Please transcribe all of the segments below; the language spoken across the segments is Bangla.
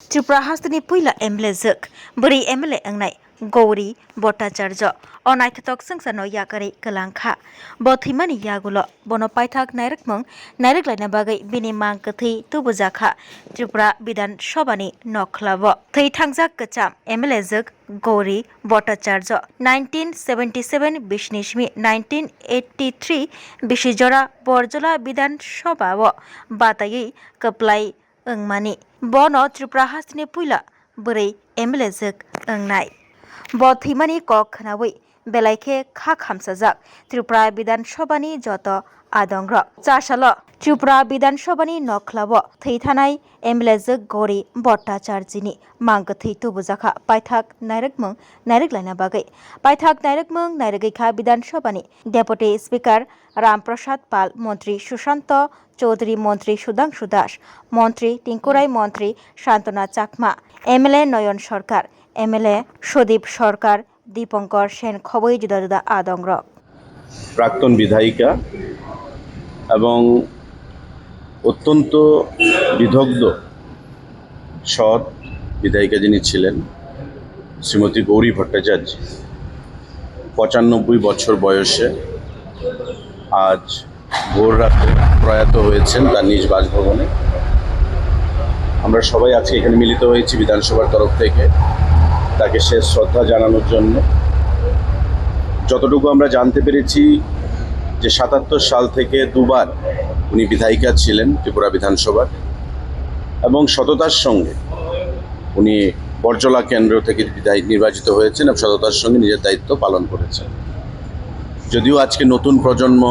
त्रिपुरा हास्तनि पुइला एमएलए जोक बोरै एमएलए अंगनाय गौरी भट्टाचार्य अनायथक संसानो याकारि कलांखा बथैमानि यागुल बनो पाइथाक नायरकमं नायरकलायना बागै बिनि मां कथै तुबुजाखा त्रिपुरा विधान सभानि नखलाब थै थांजाक कचाम एमएलए जोक गौरी भट्टाचार्य 1977 बिशनिशमि 1983 बिशिजरा बरजला विधान सभा बातायै कप्लाय अंगमानि बनो त्रिपुरा हास्तनि पुइला बोरै एमएलए जोक अंगनाय बथैमानि कक खनावै बेलायखे खा खामसाजाक त्रिपुरा विधान सभानि जत आदंग्र चाशाल त्रिपुरा विधान सभानि नखलाब थैथानाय एमएलए जोक गौरी भट्टाचार्यनि मांगथै तुबुजाखा पाइथाक नायरकमं नायरकलायना बागै पाइथाक नायरकमं नायरगैखा विधान सभानि डेपुटी स्पीकर रामप्रसाद पाल मंत्री सुशांत चौधरी मंत्री सुधांशु दास मंत्री टिंकुराय मंत्री शांतना चाकमा एमएलए नयन सरकार एमएलए सदीप सरकार दीपंकर सेन खबै जुदा जुदा आदंग्र প্রাক্তন বিধায়িকা এবং অত্যন্ত বিদগ্ধ সৎ বিধায়িকা যিনি ছিলেন শ্রীমতী গৌরী ভট্টাচার্য 95 বছর বয়সে আজ ভোর রাতে প্রয়াত হয়েছেন তার নিজ বাসভবনে। আমরা সবাই আজকে এখানে মিলিত হয়েছি বিধানসভার তরফ থেকে তাকে শেষ শ্রদ্ধা জানানোর জন্য। যতটুকু আমরা জানতে পেরেছি যে 77 সাল থেকে দুবার উনি বিধায়িকা ছিলেন ত্রিপুরা বিধানসভার এবং সততার সঙ্গে উনি বরজলা কেন্দ্র থেকে নির্বাচিত হয়েছেন এবং সততার সঙ্গে নিজের দায়িত্ব পালন করেছেন। যদিও আজকে নতুন প্রজন্ম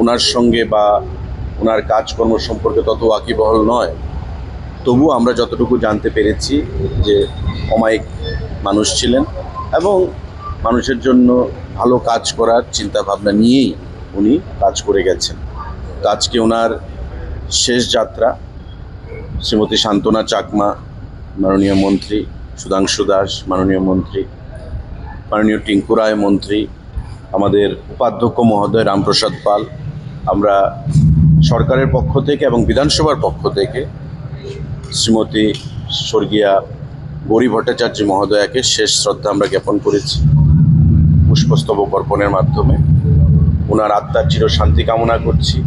ওনার সঙ্গে বা ওনার কাজকর্ম সম্পর্কে তত ওয়াকিবহল নয়, তবু আমরা যতটুকু জানতে পেরেছি যে অমায়িক মানুষ ছিলেন এবং মানুষের জন্য ভালো কাজ করার চিন্তাভাবনা নিয়েই উনি কাজ করে গেছেন। তো আজকে ওনার শেষ যাত্রা শ্রীমতী শান্তনা চাকমা মাননীয় মন্ত্রী, সুধাংশু দাস মাননীয় মন্ত্রী, মাননীয় টিঙ্কুরায় মন্ত্রী, আমাদের উপাধ্যক্ষ মহোদয় রামপ্রসাদ পাল, আমরা সরকারের পক্ষ থেকে এবং বিধানসভার পক্ষ থেকে শ্রীমতী স্বর্গীয়া গৌরী ভট্টাচার্য মহোদয়াকে শেষ শ্রদ্ধা আমরা জ্ঞাপন করেছি পুষ্পস্তবক অর্পণের মাধ্যমে। ওনার আত্মার চিরশান্তি কামনা করছি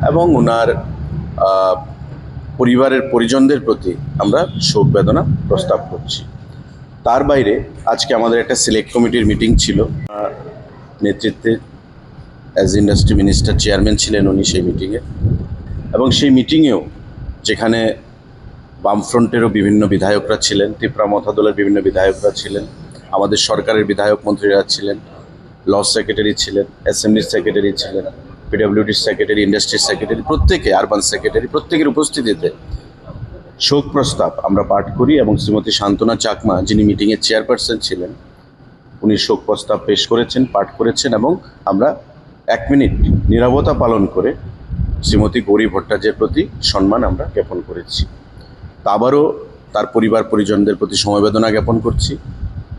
এবং ওনার পরিবারের পরিজনদের প্রতি আমরা শোক বেদনা প্রস্তাব করছি। তার বাইরে আজকে আমাদের একটা সিলেক্ট কমিটির মিটিং ছিল, নেতৃত্বে অ্যাজ ইন্ডাস্ট্রি মিনিস্টার চেয়ারম্যান ছিলেন উনি সেই মিটিংয়ে, এবং সেই মিটিংয়েও যেখানে বামফ্রন্টেরও বিভিন্ন বিধায়করা ছিলেন, ত্রিপুরা মথা দলের বিভিন্ন বিধায়করা ছিলেন, আমাদের সরকারের বিধায়ক মন্ত্রীরা ছিলেন, ল সেক্রেটারি ছিলেন, অ্যাসেম্বলির সেক্রেটারি ছিলেন, পিডব্লিউডির সেক্রেটারি, ইন্ডাস্ট্রির সেক্রেটারি, প্রত্যেকে আরবান সেক্রেটারি, প্রত্যেকের উপস্থিতিতে শোক প্রস্তাব আমরা পাঠ করি এবং শ্রীমতী শান্তনা চাকমা যিনি মিটিংয়ের চেয়ারপারসন ছিলেন উনি শোক প্রস্তাব পেশ করেছেন, পাঠ করেছেন এবং আমরা 1 মিনিট নীরবতা পালন করে শ্রীমতী গৌরী ভট্টাচার্যের প্রতি সম্মান আমরা জ্ঞাপন করেছি। তা আবারও তার পরিবার পরিজনদের প্রতি সমবেদনা জ্ঞাপন করছি।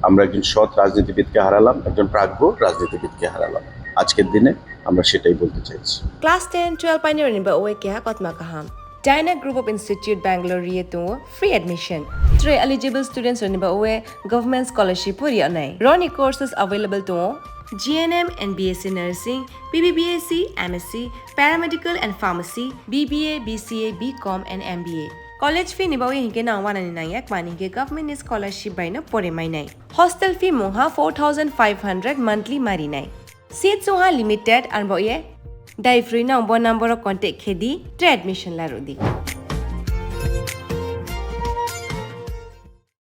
আমরা একজন সৎ রাজনীতিবিদকে হারালাম, একজন প্রাজ্ঞ রাজনীতিবিদকে হারালাম। আজকের দিনে আমরা সেটাই বলতে চাইছি। Class 10-12 pioneer ba oe kya kotma kaham Dyna Group of Institute Bangalore to free admission. 3 eligible students ba oe government scholarship puri anai. Roni courses available to GNM and BSc Nursing, BBBSc, MSc, Paramedical and Pharmacy, BBA, BCA, BCom and MBA. College fee nibawi hinke na 199 mani ke government scholarship by no pore mai nai. Hostel fee moha 4500 monthly mari nai. Seats soha limited and boye dai free na number contact khedi admission la rodi.